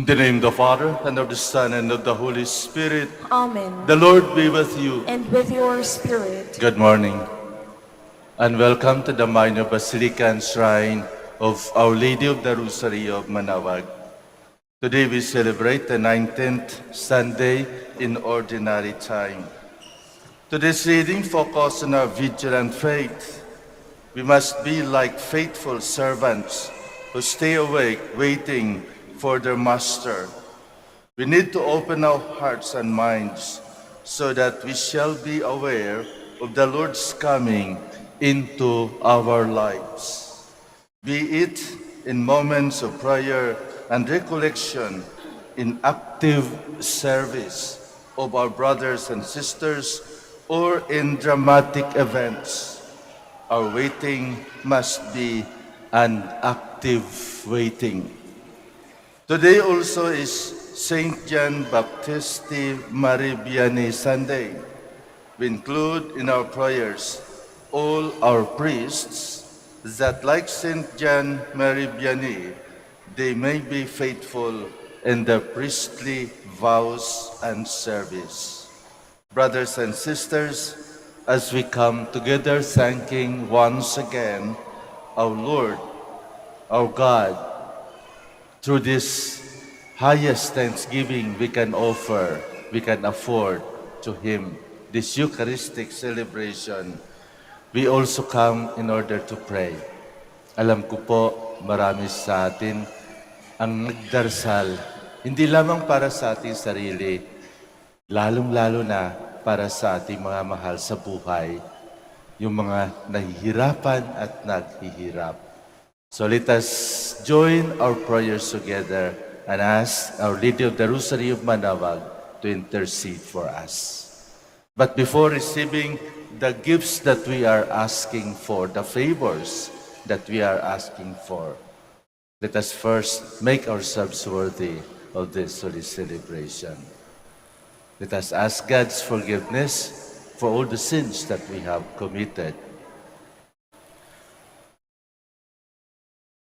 In the name of the Father, and of the Son, and of the Holy Spirit. Amen. The Lord be with you. And with your spirit. Good morning, and welcome to the Minor Basilica and Shrine of Our Lady of the Rosary of Manaoag. Today we celebrate the 19th Sunday in Ordinary Time. Today's reading focuses on our vigilant faith. We must be like faithful servants who stay awake waiting for their master. We need to open our hearts and minds so that we shall be aware of the Lord's coming into our lives. Be it in moments of prayer and recollection, in active service of our brothers and sisters, or in dramatic events. Our waiting must be an active waiting. Today also is Saint John Baptiste Marie Vianney Sunday. We include in our prayers all our priests that, like Saint John Marie Vianney, they may be faithful in their priestly vows and service. Brothers and sisters, as we come together thanking once again our Lord, our God, through this highest thanksgiving we can offer, we can afford to Him, this Eucharistic celebration, we also come in order to pray. Alam ko po, marami sa atin ang nagdarasal, hindi lamang para sa ating sarili, lalong-lalo na para sa ating mga mahal sa buhay, yung mga nahihirapan at naghihirap. So let us join our prayers together and ask Our Lady of the Rosary of Manaoag to intercede for us. But before receiving the gifts that we are asking for, the favors that we are asking for, let us first make ourselves worthy of this holy celebration. Let us ask God's forgiveness for all the sins that we have committed.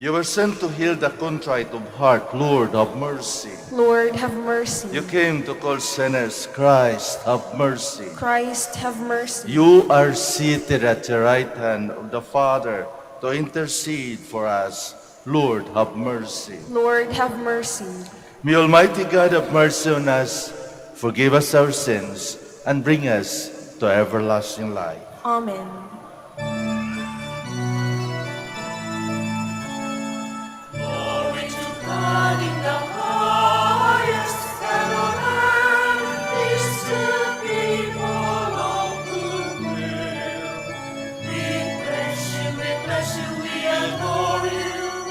You were sent to heal the contrite of heart. Lord, have mercy. Lord, have mercy. You came to call sinners. Christ, have mercy. Christ, have mercy. You are seated at the right hand of the Father to intercede for us. Lord, have mercy. Lord, have mercy. May Almighty God have mercy on us, forgive us our sins, and bring us to everlasting life. Amen. Glory to God in the highest, and on earth peace to people of good will. We bless you, we adore you,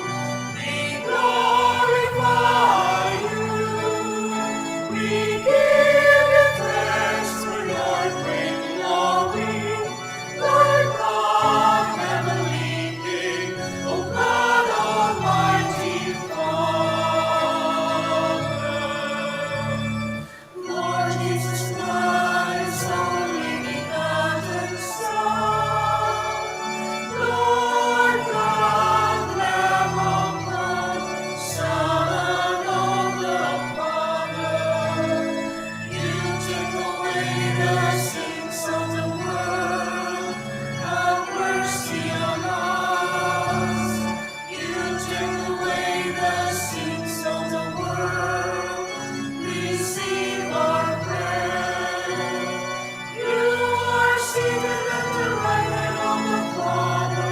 we glorify you. We give you thanks for your great glory, Lord God, heavenly King, O God, Almighty Father. Lord Jesus Christ, our living God and Son, Lord God, Lamb of God, Son of the Father, you take away the sins of the world, have mercy on us. You take away the sins of the world, receive our prayer. You are seated at the right hand of the Father,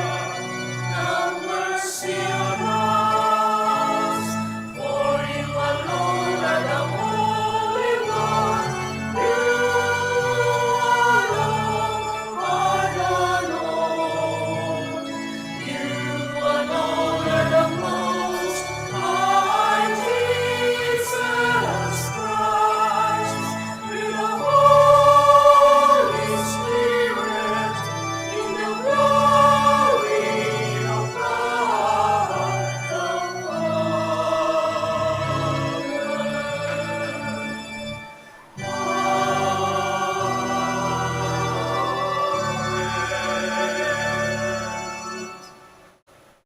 have mercy on us. For you alone are the Holy One, you alone are the Lord. You alone are the Most High Jesus Christ, with the Holy Spirit, in the glory of God the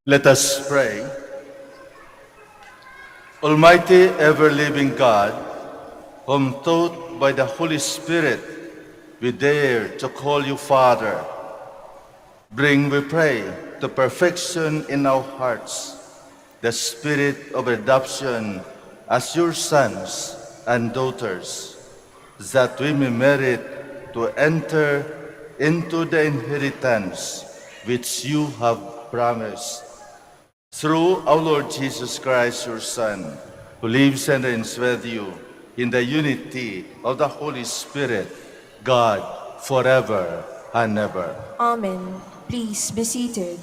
Let us pray. Almighty ever-living God, whom taught by the Holy Spirit we dare to call you Father, bring, we pray, to perfection in our hearts the spirit of adoption as your sons and daughters, that we may merit to enter into the inheritance which you have promised. Through our Lord Jesus Christ, your Son, who lives and reigns with you in the unity of the Holy Spirit, God, forever and ever. Amen. Please be seated.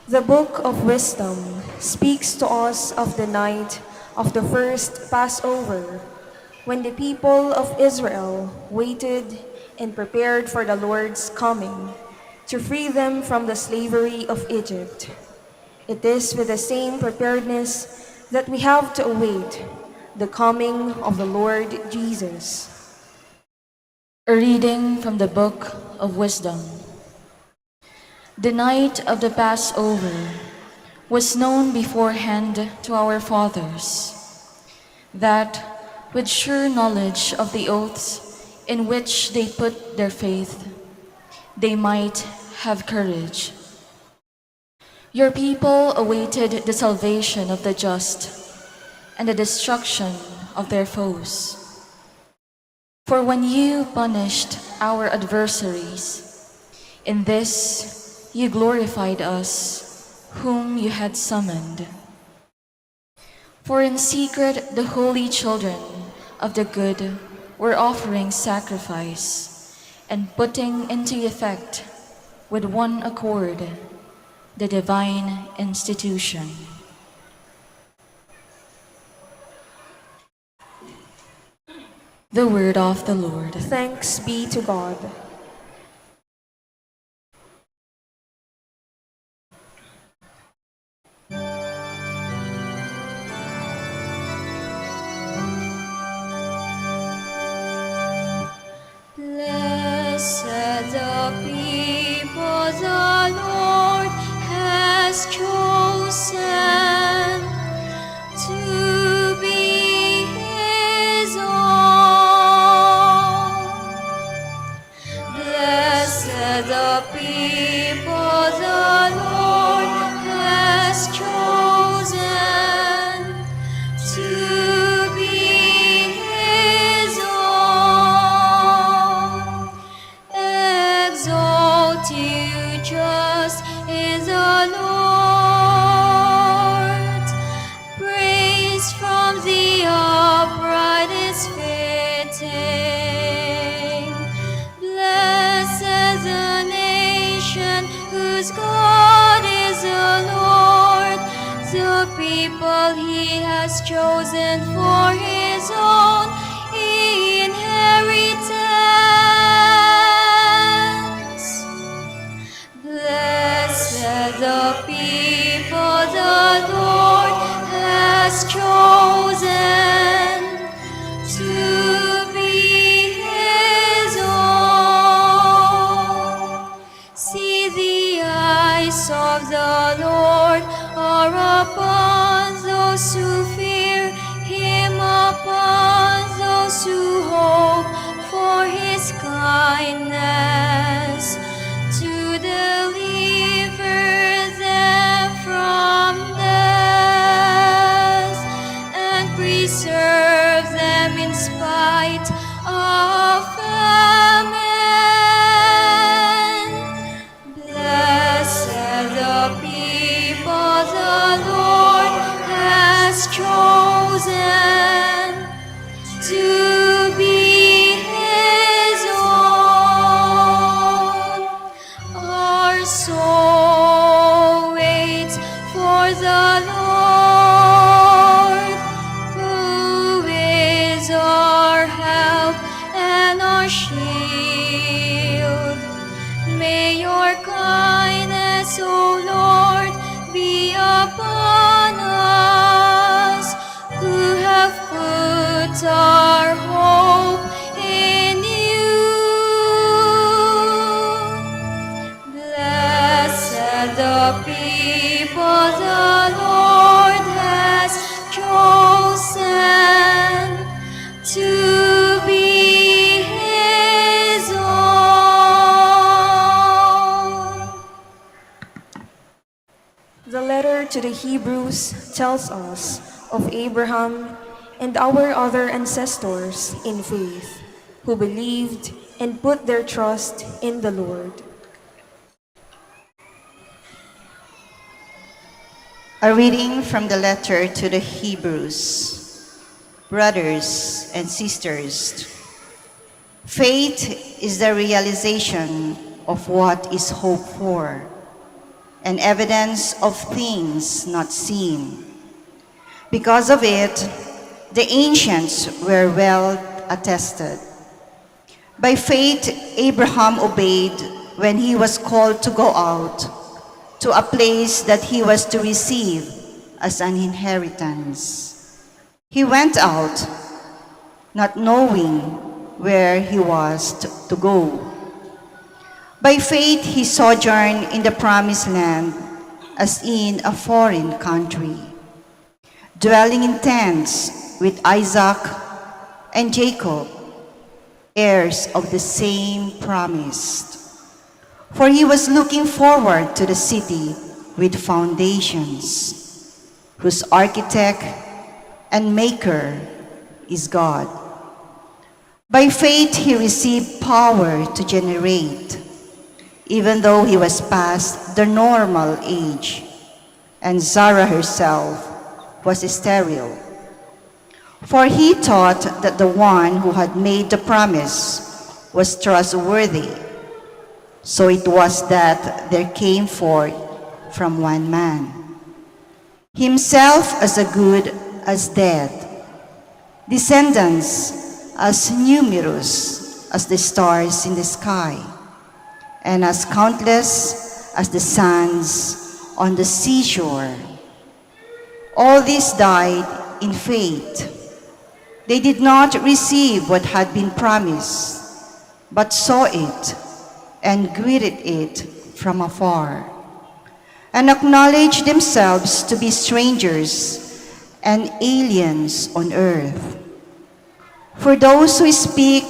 The Book of Wisdom speaks to us of the night of the first Passover, when the people of Israel waited and prepared for the Lord's coming to free them from the slavery of Egypt. It is with the same preparedness that we have to await the coming of the Lord Jesus. A reading from the Book of Wisdom. The night of the Passover was known beforehand to our fathers, that with sure knowledge of the oaths in which they put their faith, they might have courage. Your people awaited the salvation of the just and the destruction of their foes. For when you punished our adversaries, in this you glorified us, whom you had summoned. For in secret the holy children of the good were offering sacrifice and putting into effect with one accord the divine institution. The word of the Lord. Thanks be to God. Blessed the people the Lord has chosen to be his own. Blessed the people the Lord has chosen to be his own. Exalt you just in the Lord. Praise from the upright is fitting. Blessed the nation whose God is the Lord, the people he has chosen for his own inheritance. Blessed the people the Lord has chosen to be his own. See, the eyes of the Lord are upon those who fear him, upon those who hope for his kindness, to deliver them from death and preserve them in spite of famine. Blessed the people the Lord has chosen to be his own. Our soul waits for the Lord, who is our help and our shield. May your kindness, O Lord, be upon us, who have put our hope in you. Blessed the people the Lord has chosen to the Hebrews tells us of Abraham and our other ancestors in faith, who believed and put their trust in the Lord. A reading from the letter to the Hebrews. Brothers and sisters, faith is the realization of what is hoped for, and evidence of things not seen. Because of it, the ancients were well attested. By faith, Abraham obeyed when he was called to go out to a place that he was to receive as an inheritance. He went out, not knowing where he was to go. By faith, he sojourned in the promised land as in a foreign country, dwelling in tents with Isaac and Jacob, heirs of the same promise. For he was looking forward to the city with foundations, whose architect and maker is God. By faith he received power to generate, even though he was past the normal age, and Sarah herself was sterile. For he thought that the one who had made the promise was trustworthy. So it was that there came forth from one man, himself as good as dead, descendants as numerous as the stars in the sky, and as countless as the sands on the seashore. All these died in faith. They did not receive what had been promised, but saw it and greeted it from afar, and acknowledged themselves to be strangers and aliens on earth. For those who speak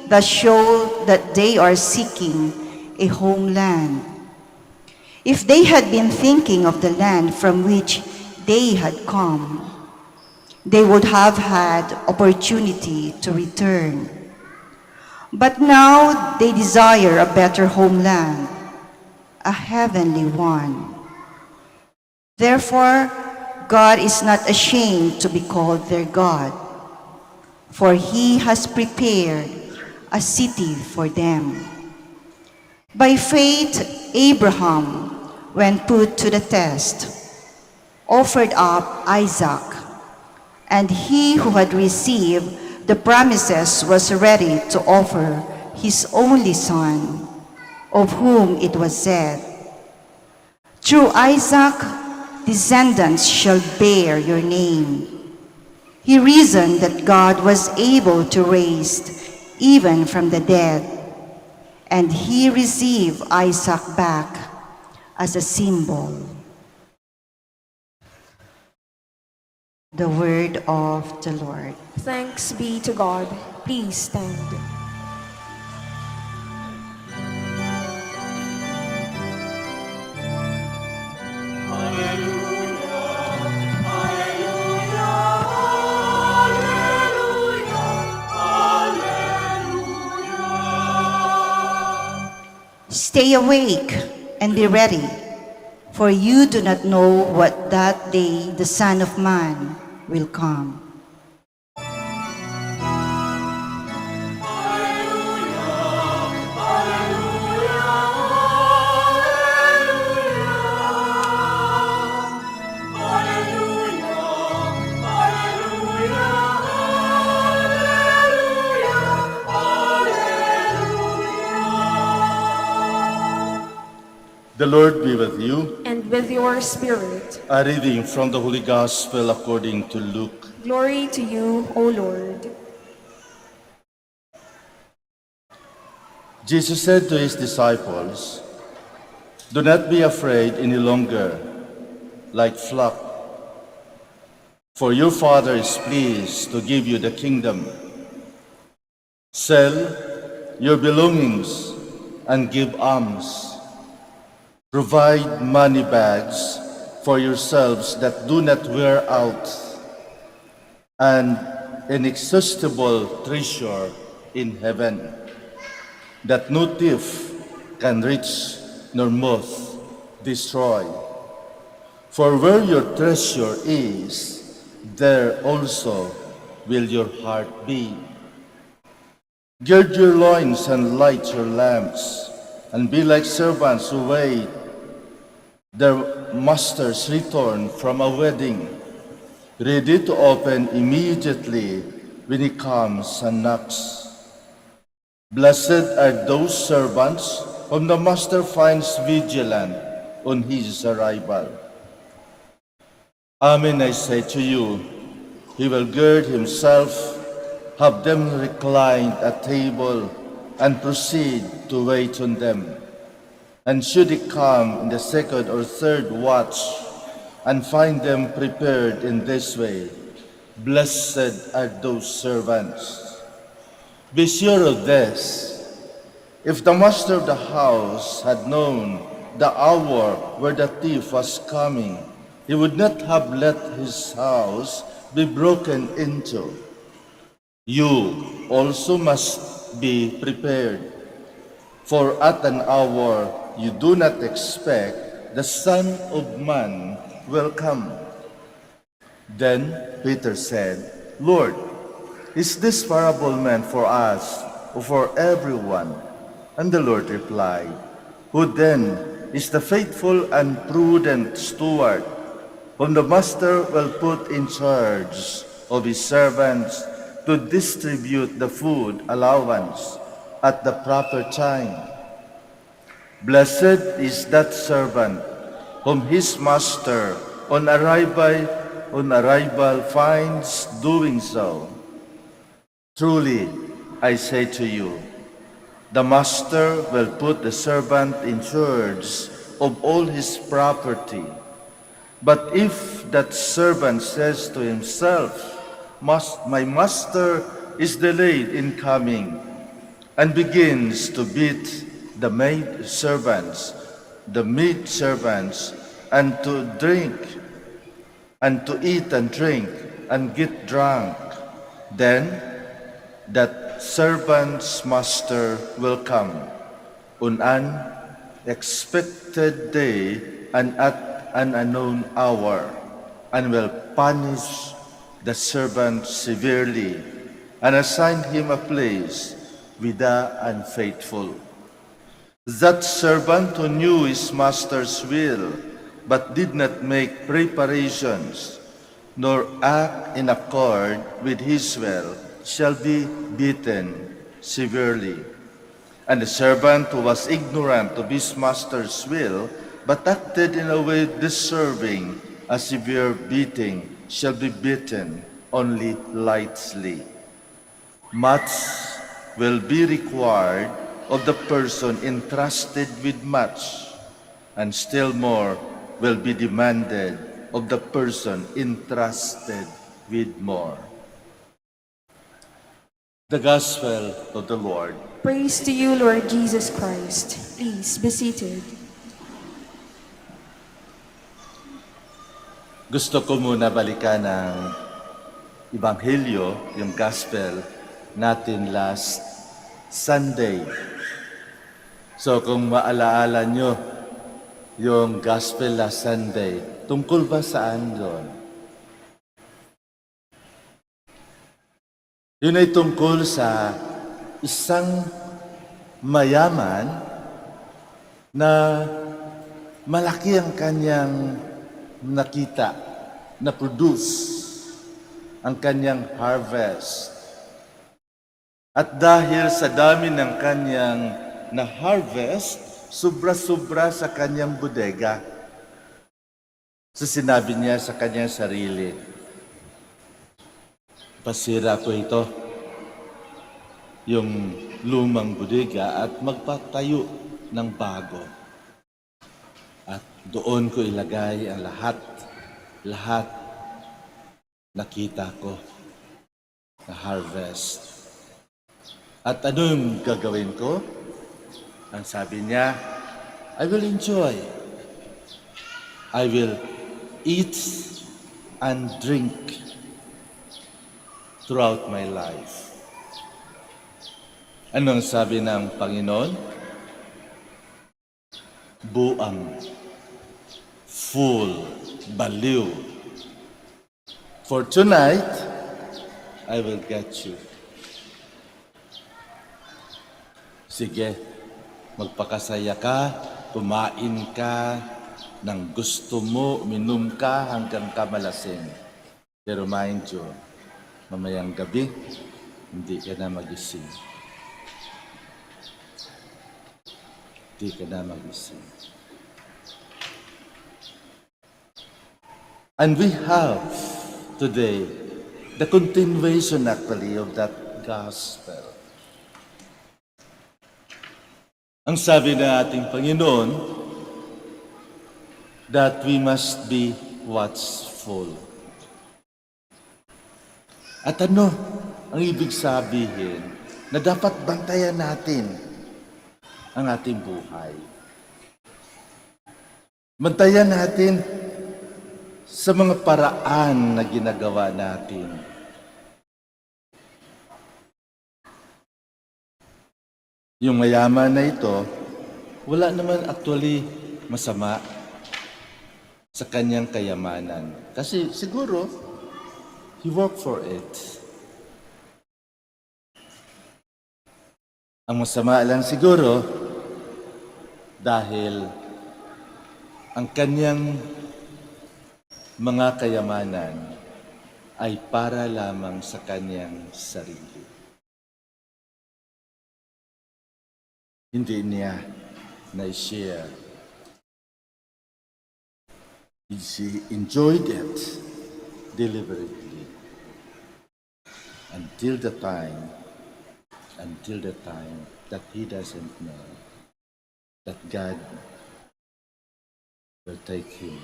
thus show that they are seeking a homeland. If they had been thinking of the land from which they had come, they would have had opportunity to return. But now they desire a better homeland, a heavenly one. Therefore, God is not ashamed to be called their God, for he has prepared a city for them. By faith, Abraham, when put to the test, offered up Isaac, and he who had received the promises was ready to offer his only son, of whom it was said, "Through Isaac, descendants shall bear your name." He reasoned that God was able to raise even from the dead, and he received Isaac back as a symbol. The word of the Lord. Thanks be to God. Please stand. Stay awake and be ready, for you do not know what that day the Son of Man will come. The Lord be with you. And with your spirit. A reading from the Holy Gospel according to Luke. Glory to you, O Lord. Jesus said to his disciples, "Do not be afraid any longer, like flock, for your Father is pleased to give you the kingdom. Sell your belongings and give alms. Provide money bags for yourselves that do not wear out, an inexhaustible treasure in heaven, that no thief can reach nor moth destroy. For where your treasure is, there also will your heart be. Gird your loins and light your lamps, and be like servants who wait their master's return from a wedding, ready to open immediately when he comes and knocks. Blessed are those servants whom the master finds vigilant on his arrival. Amen, I say to you, he will gird himself, have them reclined at table, and proceed to wait on them. And should he come in the second or third watch and find them prepared in this way, blessed are those servants. Be sure of this, if the master of the house had known the hour where the thief was coming, he would not have let his house be broken into. You also must be prepared, for at an hour you do not expect, the Son of Man will come. Then Peter said, Lord, is this parable meant for us or for everyone? And the Lord replied, who then is the faithful and prudent steward, whom the master will put in charge of his servants to distribute the food allowance at the proper time? Blessed is that servant whom his master on arrival finds doing so. Truly, I say to you, the master will put the servant in charge of all his property. But if that servant says to himself, my master is delayed in coming, and begins to beat the maid servants, the meat servants, and to drink, and to eat and drink, and get drunk, then that servant's master will come on an expected day and at an unknown hour, and will punish the servant severely, and assign him a place with the unfaithful. That servant who knew his master's will, but did not make preparations, nor act in accord with his will, shall be beaten severely. And the servant who was ignorant of his master's will, but acted in a way deserving a severe beating, shall be beaten only lightly. Much will be required of the person entrusted with much, and still more will be demanded of the person entrusted with more. The Gospel of the Lord. Praise to you, Lord Jesus Christ. Please be seated. Gusto ko muna balikan ang Ebanghelyo, yung Gospel natin last Sunday. So kung maalaala nyo yung Gospel last Sunday, tungkol ba saan doon? Yun ay tungkol sa isang mayaman na malaki ang kanyang nakita, na-produce ang kanyang harvest. At dahil sa dami ng kanyang na-harvest, sobra-sobra sa kanyang bodega. So sinabi niya sa kanyang sarili, pasira ko ito, yung lumang bodega, at magpatayo ng bago. At doon ko ilagay ang lahat nakita ko na harvest. At ano yung gagawin ko? Ang sabi niya, I will enjoy. I will eat and drink throughout my life. Anong sabi ng Panginoon? Buang, full, baliw. For tonight, I will get you. Sige, magpakasaya ka, kumain ka, ng gusto mo, uminom ka hanggang ka malasing. Pero mind you, mamayang gabi, hindi ka na magising. Hindi ka na magising. And we have today the continuation actually of that gospel. Ang sabi ng ating Panginoon, that we must be watchful. At ano ang ibig sabihin na dapat bantayan natin ang ating buhay? Bantayan natin sa mga paraan na ginagawa natin. Yung mayaman na ito, wala naman actually masama sa kanyang kayamanan. Kasi siguro, he worked for it. Ang masama lang siguro, dahil ang kanyang mga kayamanan ay para lamang sa kanyang sarili. Hindi niya na-share. She enjoyed it deliberately until the time that he doesn't know that God will take him.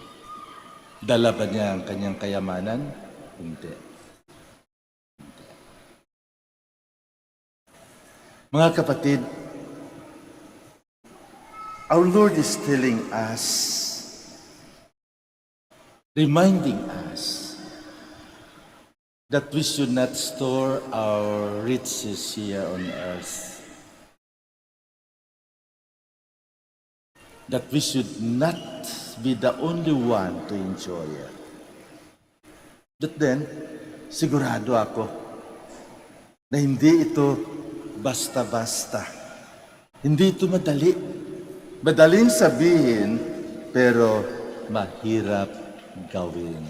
Dala ba niya ang kanyang kayamanan? Hindi. Mga kapatid, our Lord is telling us, reminding us that we should not store our riches here on earth. That we should not be the only one to enjoy it. But then, sigurado ako na hindi ito basta-basta. Hindi ito madali. Madaling sabihin, pero mahirap gawin.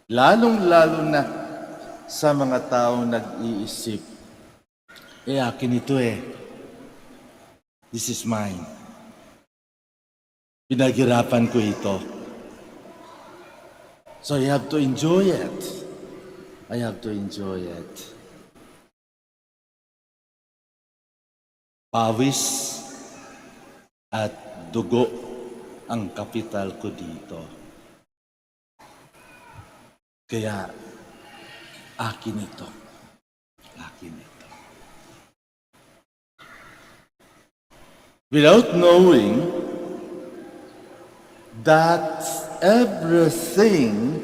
Lalong-lalo na sa mga taong nag-iisip, akin ito eh. This is mine. Pinaghirapan ko ito. So I have to enjoy it. I have to enjoy it. Pawis at dugo ang kapital ko dito. Kaya, akin ito. Akin ito. Without knowing that everything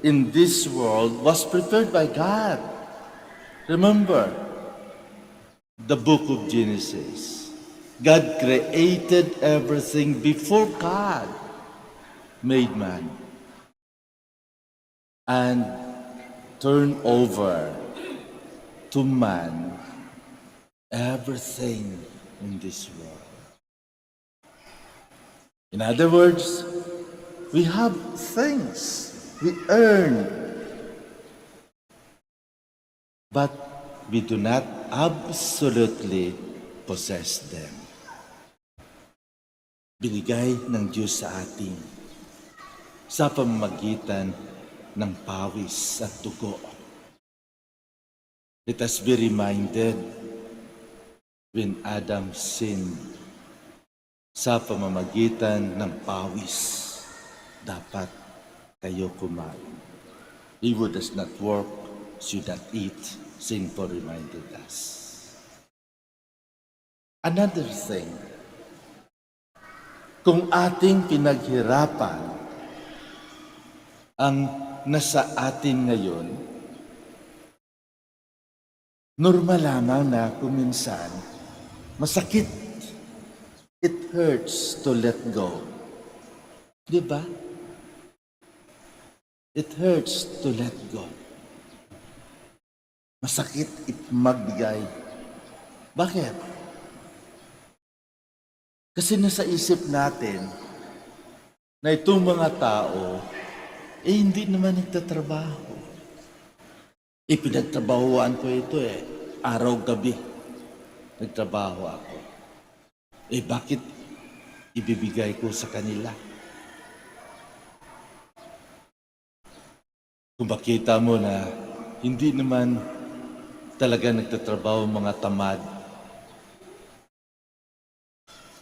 in this world was prepared by God. Remember the book of Genesis. God created everything before God made man. And turn over to man everything in this world. In other words, we have things we earn, but we do not absolutely possess them. Binigay ng Diyos sa atin sa pamamagitan ng pawis at dugo. Let us be reminded when Adam sinned, sa pamamagitan ng pawis, dapat kayo kumain. He who does not work should not eat, St. Paul reminded us. Another thing, kung ating pinaghirapan ang nasa atin ngayon, normal lamang na kuminsan, masakit. It hurts to let go. Di ba? It hurts to let go. Masakit magbigay. Bakit? Kasi nasa isip natin na itong mga tao, hindi naman nagtatrabaho. Pinagtrabahuan ko ito araw-gabi. Nagtrabaho ako. Bakit ibibigay ko sa kanila? Kung makita mo na hindi naman talaga nagtatrabaho mga tamad.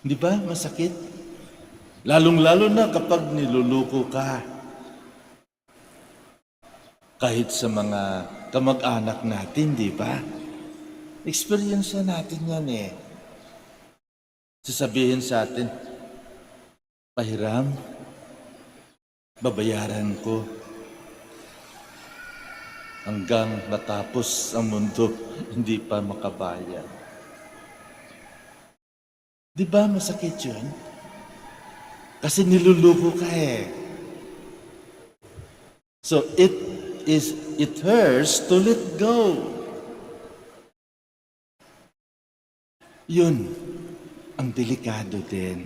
Di ba? Masakit. Lalong-lalo na kapag niluluko ka. Kahit sa mga kamag-anak natin, di ba? Experience natin yan Sasabihin sa atin, pahiram, babayaran ko. Hanggang matapos ang mundo, hindi pa makabayad. Di ba masakit yun? Kasi niluluko ka So it hurts to let go. Yun ang delikado din.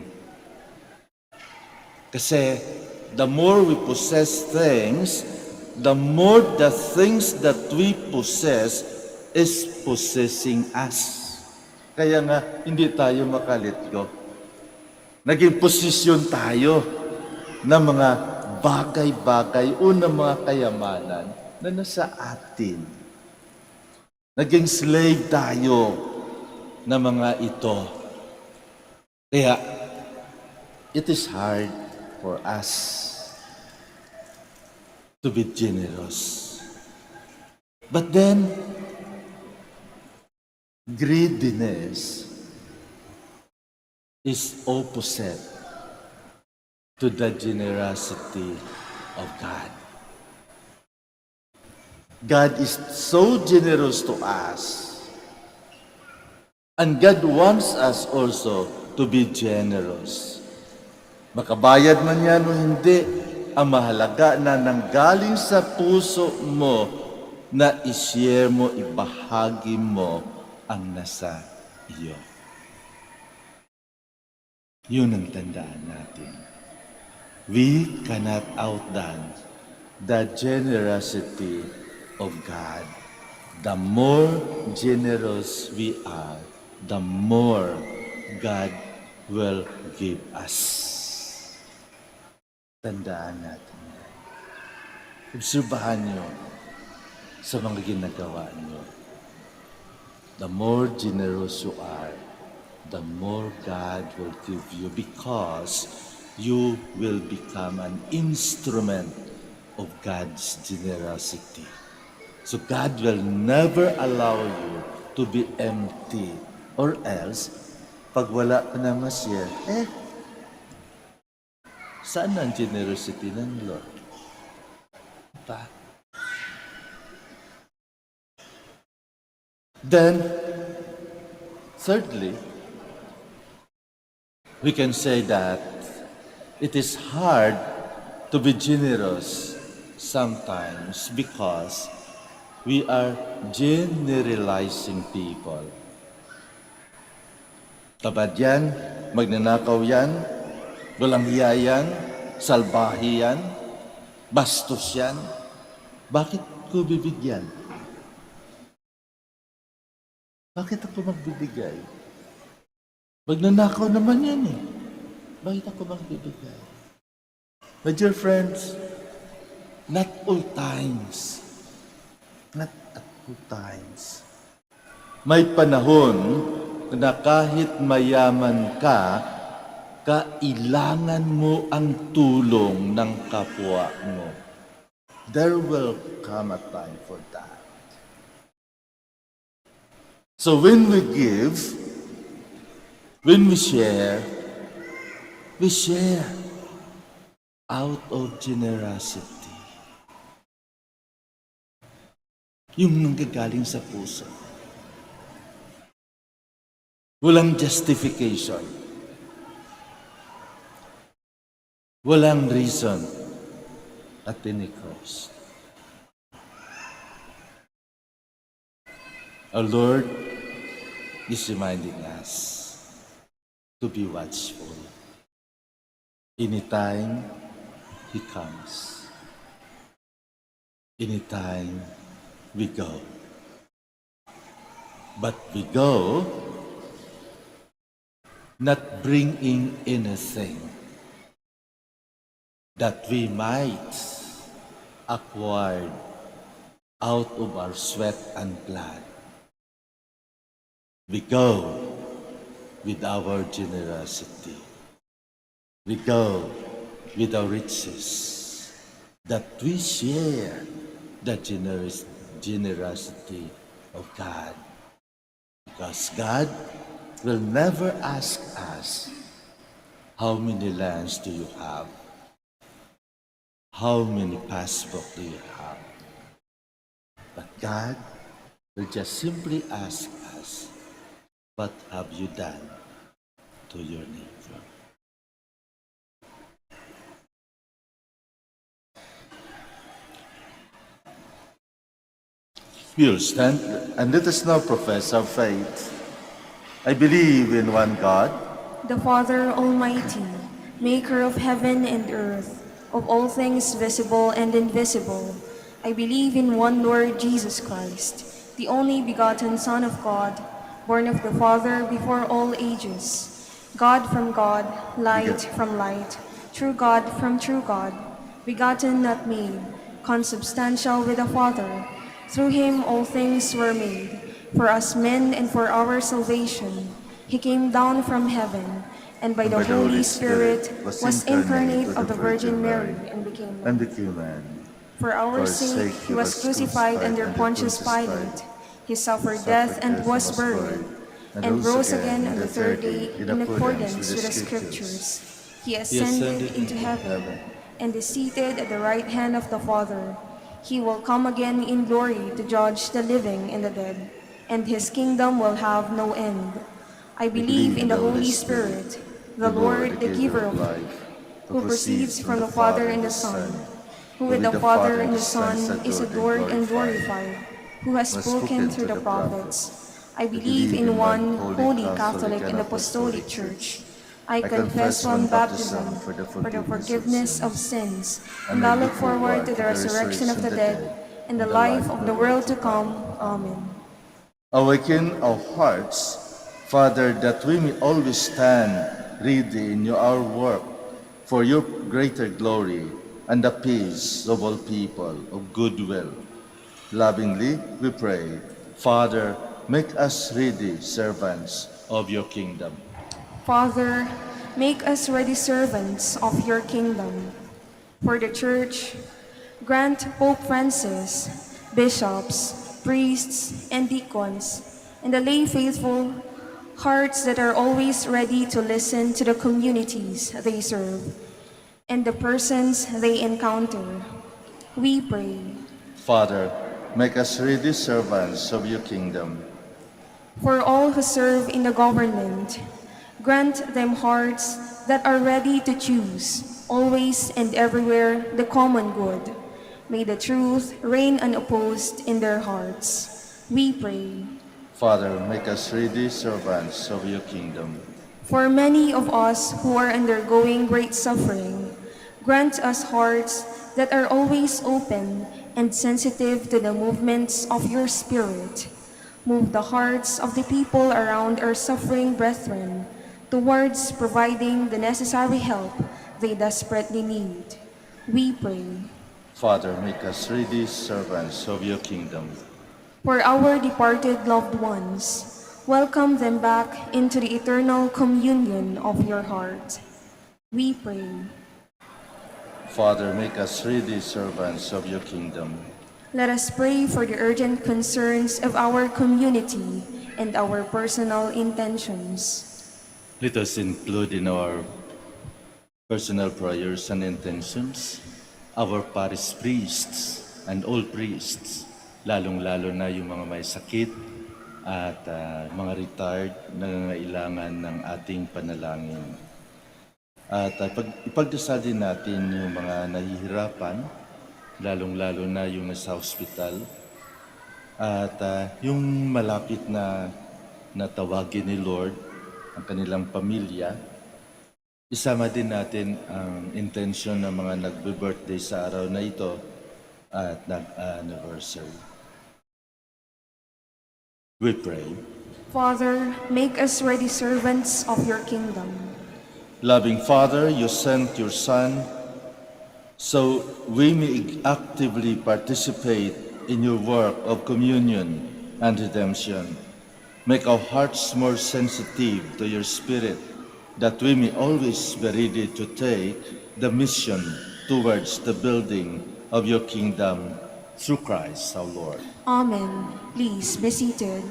Kasi the more we possess things, the more the things that we possess is possessing us. Kaya nga, hindi tayo makalit go. Naging posisyon tayo ng mga bagay-bagay o ng mga kayamanan na nasa atin. Naging slave tayo ng mga ito. Kaya, it is hard for us to be generous. But then, greediness is opposite to the generosity of God. God is so generous to us. And God wants us also to be generous. Makabayad man yan o hindi, ang mahalaga na nanggaling sa puso mo na i-share mo, ibahagi mo ang nasa iyo. Yun ang tandaan natin. We cannot outdone the generosity of God. The more generous we are, the more God will give us. Tandaan natin. Obserbahan nyo sa mga ginagawa nyo. The more generous you are, the more God will give you because you will become an instrument of God's generosity. So God will never allow you to be empty or else, pag wala ka na ma-share, saan ang generosity ng Lord? Diba? Then, thirdly, we can say that it is hard to be generous sometimes because we are generalizing people. Tabad yan, magnanakaw yan, walang hiya yan, salbahi yan, bastos yan. Bakit ko bibigyan? Bakit ako magbibigay? Magnanakaw naman yan Bakit ako magbibigay? My dear friends, not all times. Not at all times. May panahon na kahit mayaman ka, kailangan mo ang tulong ng kapwa mo. There will come a time for that. So when we give, when we share out of generosity. Yung nanggagaling sa puso. Walang justification. Walang reason at any cost. Our Lord is reminding us to be watchful. Anytime He comes, anytime we go. But we go not bringing anything that we might acquire out of our sweat and blood. We go with our generosity. We go with our riches, that we share the generosity of God. Because God will never ask us, how many lands do you have? How many passport do you have? But God will just simply ask us, what have you done to your neighbor? We will stand and let us now profess our faith. I believe in one God, the Father Almighty, maker of heaven and earth, of all things visible and invisible. I believe in one Lord Jesus Christ, the only begotten Son of God, born of the Father before all ages, God from God, light from light, true God from true God, begotten not made, consubstantial with the Father. Through him all things were made. For us men and for our salvation, he came down from heaven, and by the Holy Spirit was incarnate of the Virgin Mary and became man. man. For our sake he was crucified under Pontius Pilate. He suffered death and was buried, and rose again on the third day in accordance with the Scriptures. He ascended into heaven and is seated at the right hand of the Father. He will come again in glory to judge the living and the dead, and his kingdom will have no end. I believe in the Holy Spirit, the Lord, the giver of life, who proceeds from the Father and the Son, who with the Father and the Son is adored and glorified, who has spoken through the prophets. I believe in one holy Catholic and Apostolic Church. I confess one baptism for the forgiveness of sins, and I look forward to the resurrection of the dead and the life of the world to come. Amen. Awaken our hearts, Father, that we may always stand ready in our work for your greater glory and the peace of all people of goodwill. Lovingly we pray, Father, make us ready servants of your kingdom. Father, make us ready servants of your kingdom. For the Church, grant Pope Francis, bishops, priests, and deacons, and the lay faithful hearts that are always ready to listen to the communities they serve and the persons they encounter. We pray. Father, make us ready servants of your kingdom. For all who serve in the government, grant them hearts that are ready to choose, always and everywhere, the common good. May the truth reign unopposed in their hearts. We pray. Father, make us ready servants of your kingdom. For many of us who are undergoing great suffering, grant us hearts that are always open and sensitive to the movements of your Spirit. Move the hearts of the people around our suffering brethren towards providing the necessary help they desperately need. We pray. Father, make us ready servants of your kingdom. For our departed loved ones, welcome them back into the eternal communion of your heart. We pray. Father, make us ready servants of your kingdom. Let us pray for the urgent concerns of our community and our personal intentions. Let us include in our personal prayers and intentions our parish priests and all priests, lalong-lalo na yung mga may sakit at mga retired na nangangailangan ng ating panalangin. At ipagdasal din natin yung mga nahihirapan, lalong-lalo na yung nasa hospital, at yung malapit na natawagin ni Lord ang kanilang pamilya. Isama din natin ang intention ng mga nagbe-birthday sa araw na ito at nag-anniversary. We pray. Father, make us ready servants of your kingdom. Loving Father, you sent your Son so we may actively participate in your work of communion and redemption. Make our hearts more sensitive to your Spirit, that we may always be ready to take the mission towards the building of your kingdom through Christ our Lord. Amen. Please be seated.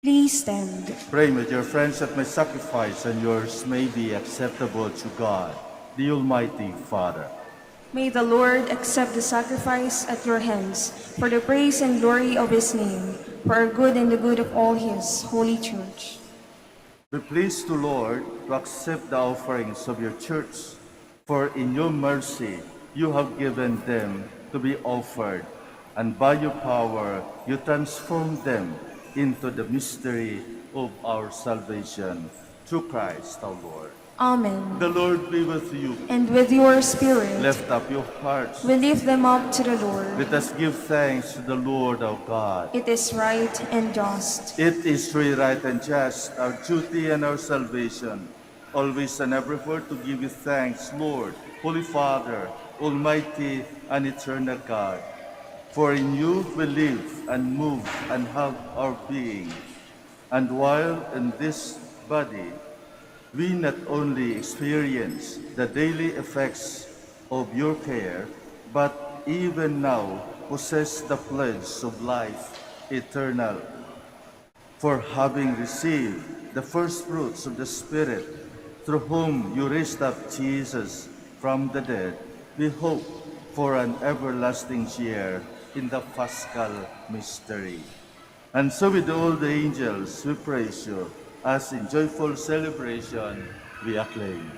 Please stand. Pray with your friends that my sacrifice and yours may be acceptable to God, the Almighty Father. May the Lord accept the sacrifice at your hands for the praise and glory of his name, for our good and the good of all his holy church. Be pleased, to Lord, to accept the offerings of your church, for in your mercy you have given them to be offered, and by your power you transform them into the mystery of our salvation, through Christ our Lord. Amen. The Lord be with you. And with your spirit, Lift up your hearts. we lift them up to the Lord. Let us give thanks to the Lord our God. It is right and just. It is truly right and just, our duty and our salvation, always and everywhere to give you thanks, Lord, Holy Father, Almighty and eternal God. For in you we live and move and have our being. And while in this body, we not only experience the daily effects of your care, but even now possess the pledge of life eternal. For having received the first fruits of the Spirit, through whom you raised up Jesus from the dead, we hope for an everlasting share in the Paschal mystery. And so with all the angels, we praise you, as in joyful celebration we acclaim.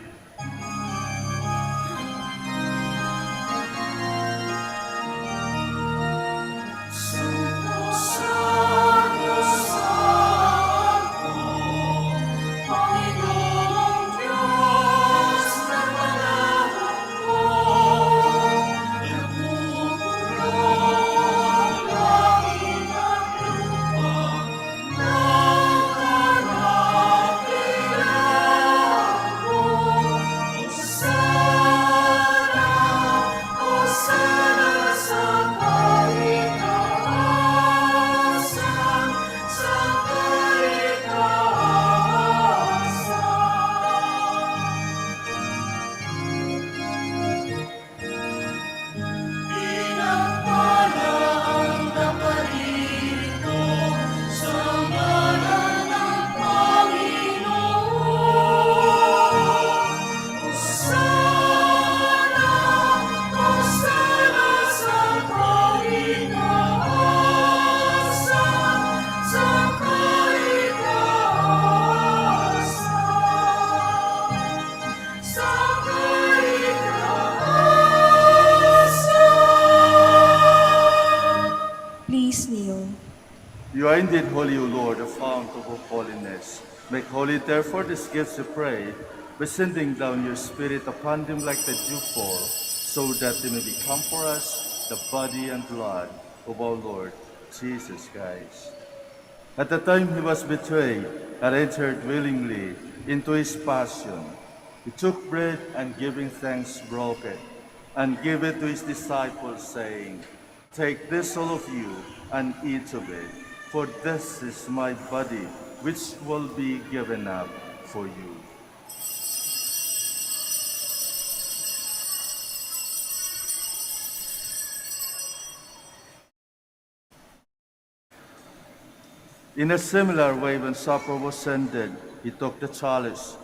You are indeed holy, O Lord, the fount of all holiness. Make holy, therefore, these gifts, we pray, by sending down your Spirit upon them like the dewfall, so that they may become for us the body and blood of our Lord Jesus Christ. At the time he was betrayed and entered willingly into his passion, he took bread and giving thanks broke it, and gave it to his disciples, saying, "Take this, all of you, and eat of it, for this is my body, which will be given up for you." In a similar way, when supper was ended, he took the chalice,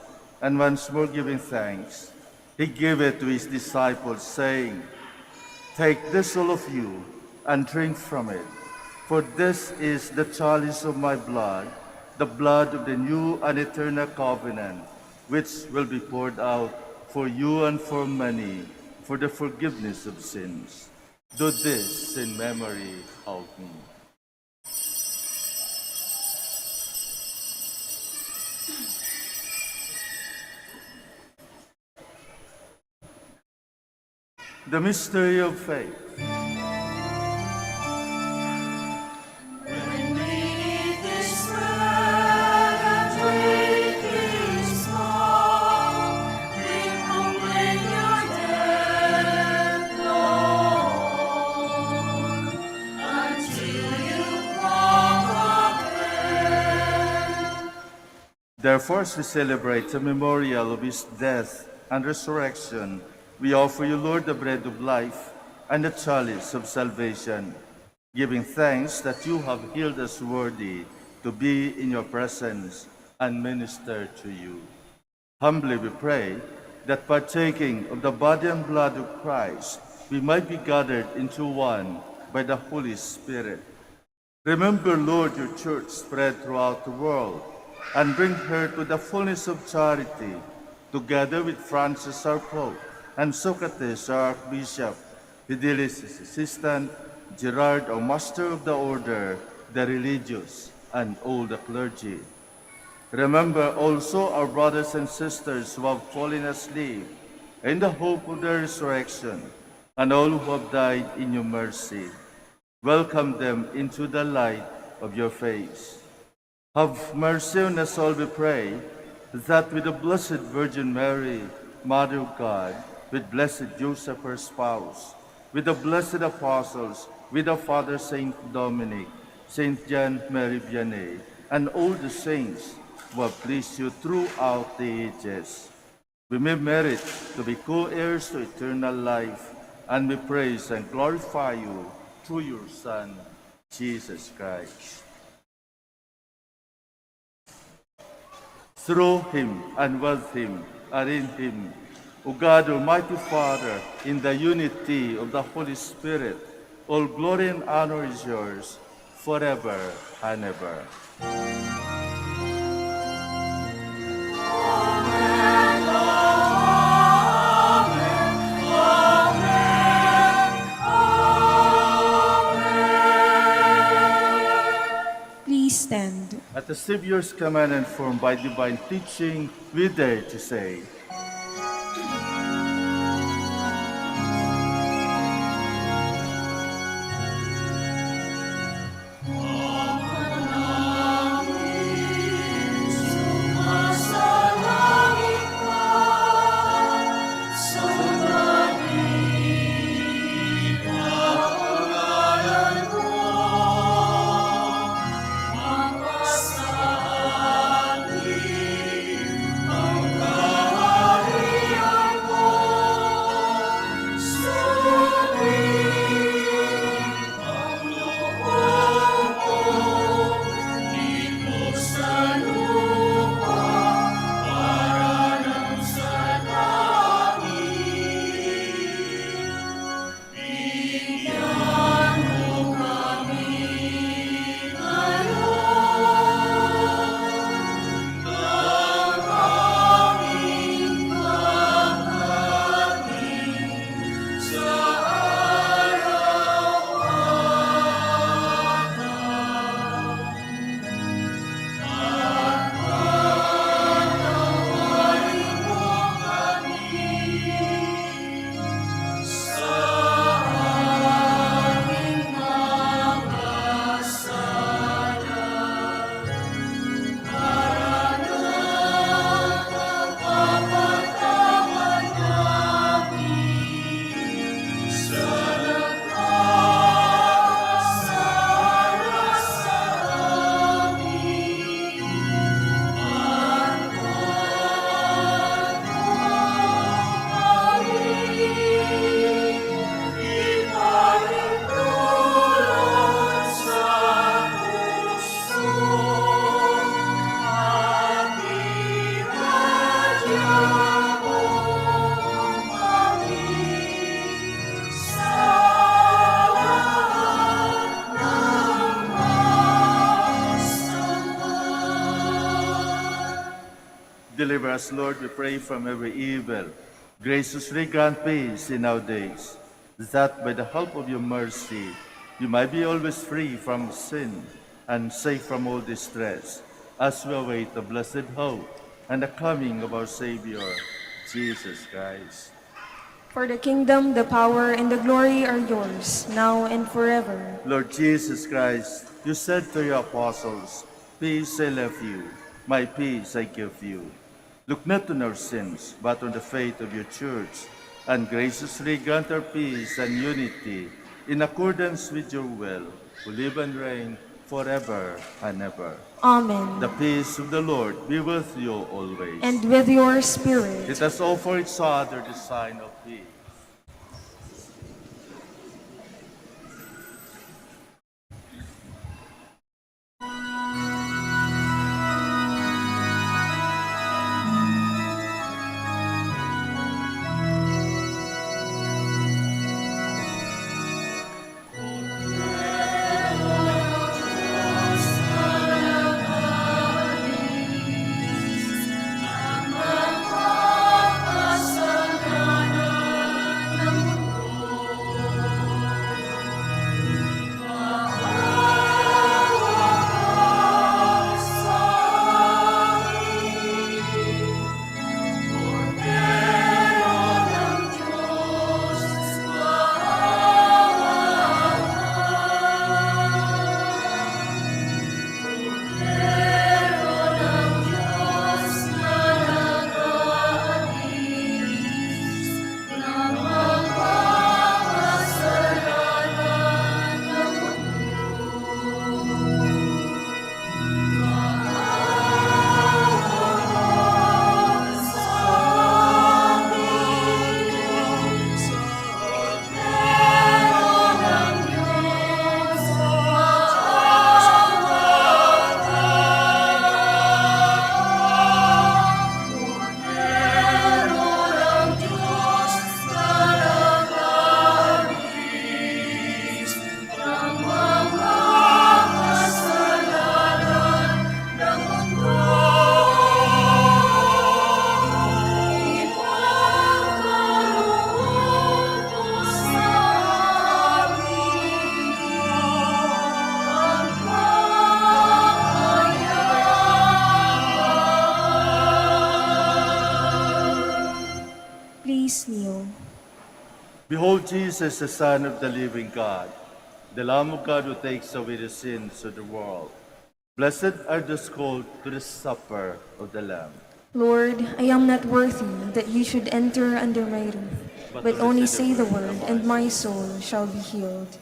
and once more giving thanks, he gave it to his disciples, saying, "Take this, all of you, and drink from it, for this is the chalice of my blood, the blood of the new and eternal covenant, which will be poured out for you and for many for the forgiveness of sins. Do this in memory of me." The mystery of faith. Therefore, as we celebrate the memorial of his death and resurrection, we offer you, Lord, the bread of life and the chalice of salvation, giving thanks that you have healed us worthy to be in your presence and minister to you. Humbly we pray that partaking of the body and blood of Christ, we might be gathered into one by the Holy Spirit. Remember, Lord, your church spread throughout the world, and bring her to the fullness of charity, together with Francis our Pope, and Socrates our Archbishop, Fidelis his assistant, Gerard our Master of the Order, the religious, and all the clergy. Remember also our brothers and sisters who have fallen asleep in the hope of their resurrection, and all who have died in your mercy. Welcome them into the light of your face. Have mercy on us all, we pray, that with the Blessed Virgin Mary, Mother of God, with blessed Joseph, her spouse, with the blessed apostles, with the Father Saint Dominic, Saint John Mary Vianney, and all the saints who have pleased you throughout the ages, we may merit to be co-heirs to eternal life, and we praise and glorify you through your Son, Jesus Christ. Through him, and with him, and in him, O God, Almighty Father, in the unity of the Holy Spirit, all glory and honor is yours, forever and ever. Please stand. At the Savior's command and formed by divine teaching, we dare to say, Deliver us, Lord, we pray, from every evil. Graciously grant peace in our days, that by the help of your mercy, we might be always free from sin and safe from all distress, as we await the blessed hope and the coming of our Savior, Jesus Christ. For the kingdom, the power, and the glory are yours, now and forever. Lord Jesus Christ, you said to your apostles, "Peace I left you, my peace I give you." Look not on our sins, but on the faith of your church, and graciously grant our peace and unity in accordance with your will, who live and reign forever and ever. Amen. The peace of the Lord be with you always. And with your spirit. Let us offer each other the sign of peace. Please kneel. Behold Jesus, the Son of the living God, the Lamb of God who takes away the sins of the world. Blessed are those called to the supper of the Lamb. Lord, I am not worthy that you should enter under my roof, but only say the word, and my soul shall be healed.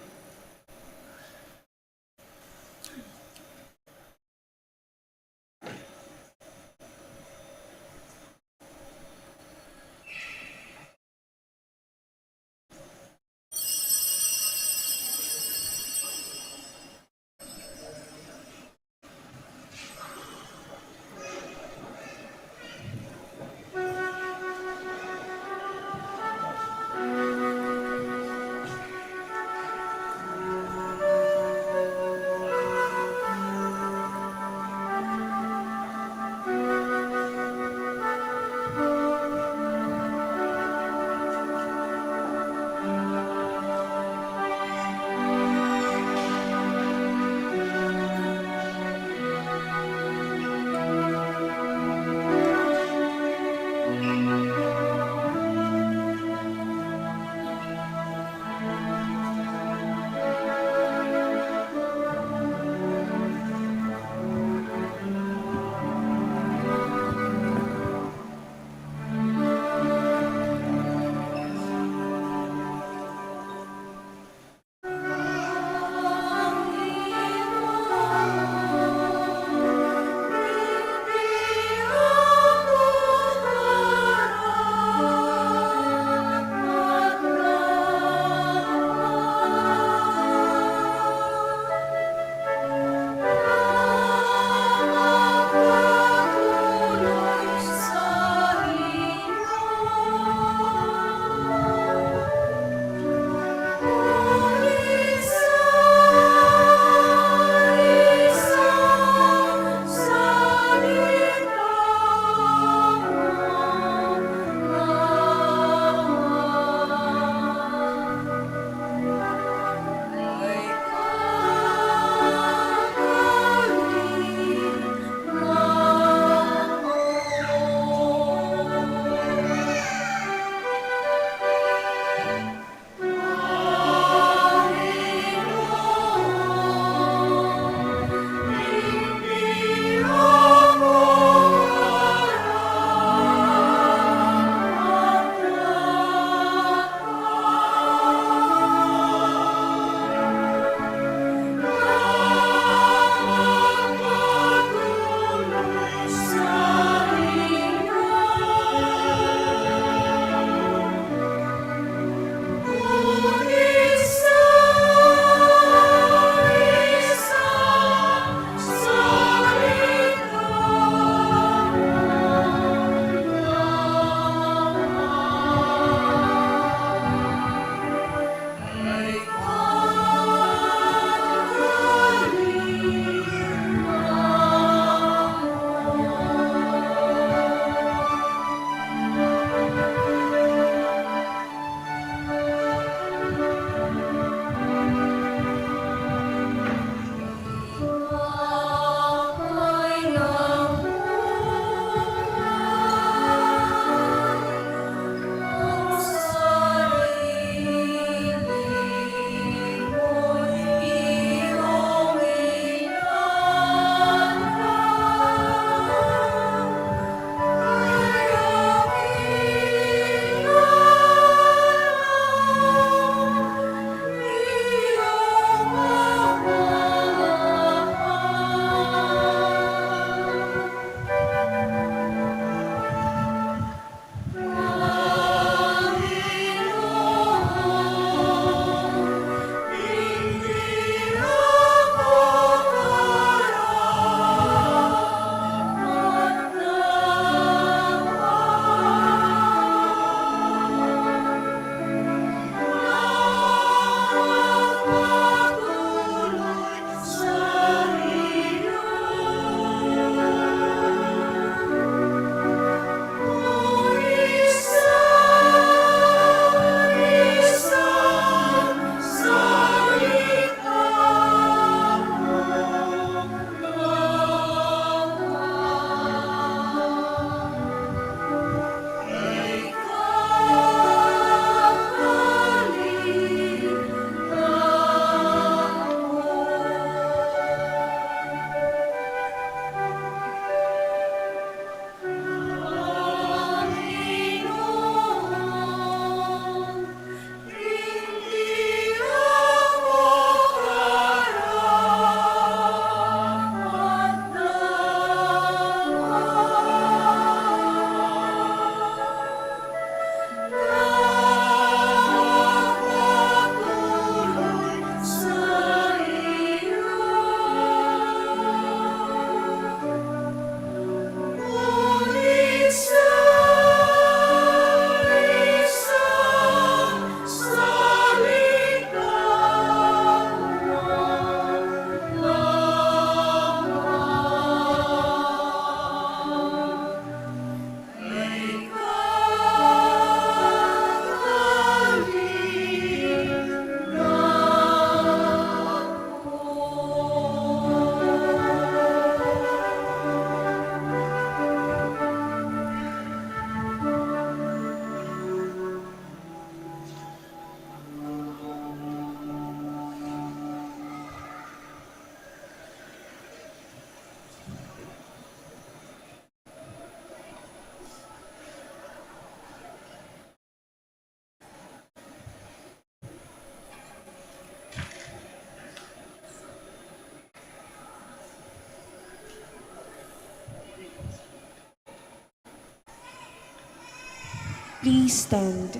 Please stand.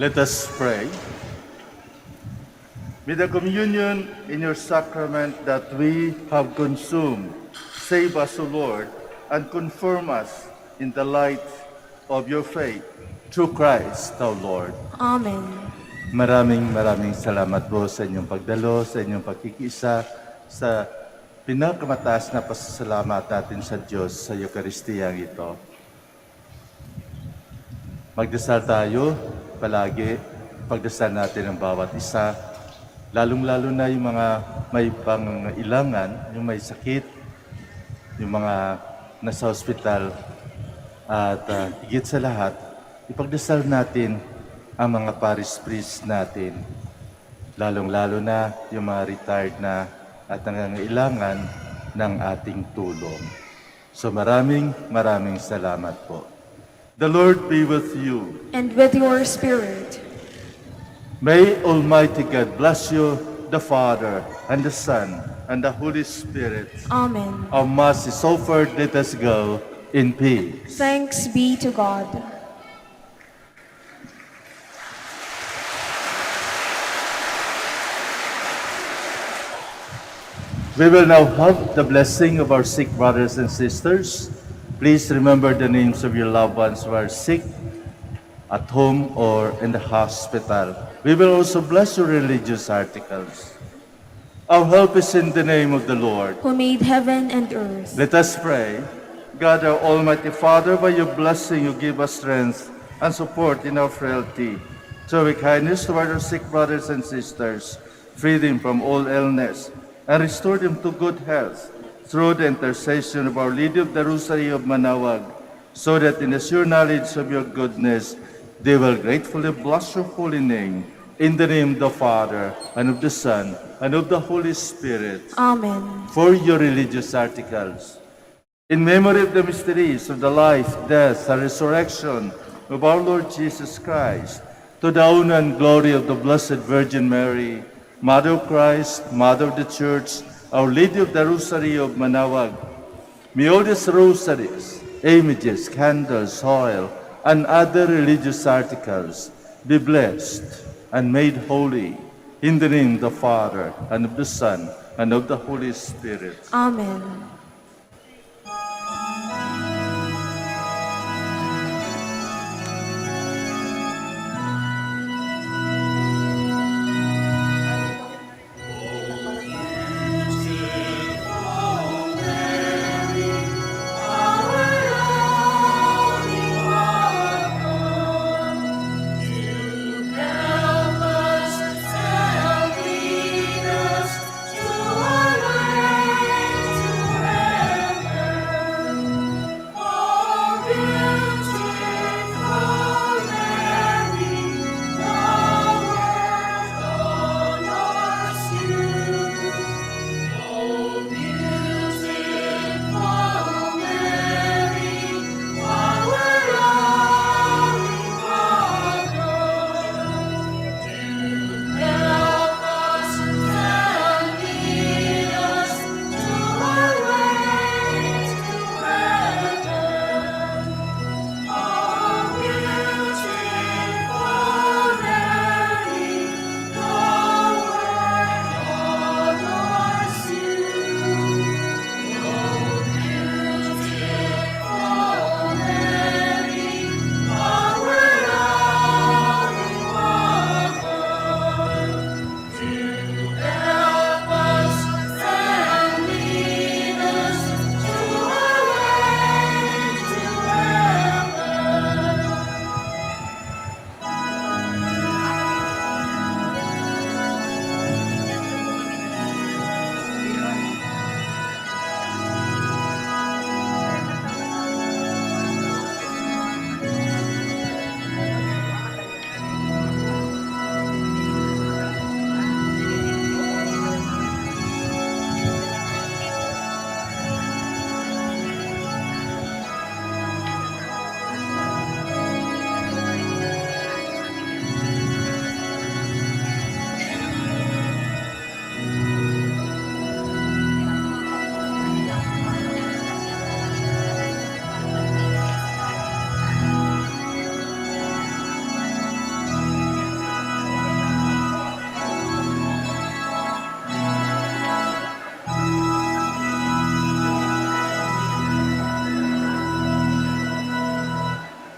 Let us pray. With the communion in your sacrament that we have consumed, save us, O Lord, and confirm us in the light of your faith. Through Christ our Lord. Amen. Maraming salamat po sa inyong pagdalo, sa inyong pagkikisa, sa pinakamataas na pasasalamat natin sa Diyos sa Eukaristiyang ito. Magdasal tayo palagi, pagdasal natin ang bawat isa, lalong-lalo na yung mga may pangailangan, yung may sakit, yung mga nasa ospital, at higit sa lahat, ipagdasal natin ang mga parish priest natin, lalong-lalo na yung mga retired na at nangangailangan ng ating tulong. So maraming salamat po. The Lord be with you. And with your spirit. May Almighty God bless you, the Father, and the Son, and the Holy Spirit. Amen. Our Mass is offered. Let us go in peace. Thanks be to God. We will now have the blessing of our sick brothers and sisters. Please remember the names of your loved ones who are sick at home or in the hospital. We will also bless your religious articles. Our help is in the name of the Lord. Who made heaven and earth. Let us pray. God, our Almighty Father, by your blessing you give us strength and support in our frailty. Show your kindness toward our sick brothers and sisters, free them from all illness, and restore them to good health through the intercession of Our Lady of the Rosary of Manaoag, so that in the sure knowledge of your goodness, they will gratefully bless your holy name. In the name of the Father, and of the Son, and of the Holy Spirit. Amen. For your religious articles. In memory of the mysteries of the life, death, and resurrection of our Lord Jesus Christ, to the honor and glory of the Blessed Virgin Mary, Mother of Christ, Mother of the Church, Our Lady of the Rosary of Manaoag, may all these rosaries, images, candles, oil, and other religious articles be blessed and made holy in the name of the Father, and of the Son, and of the Holy Spirit. Amen.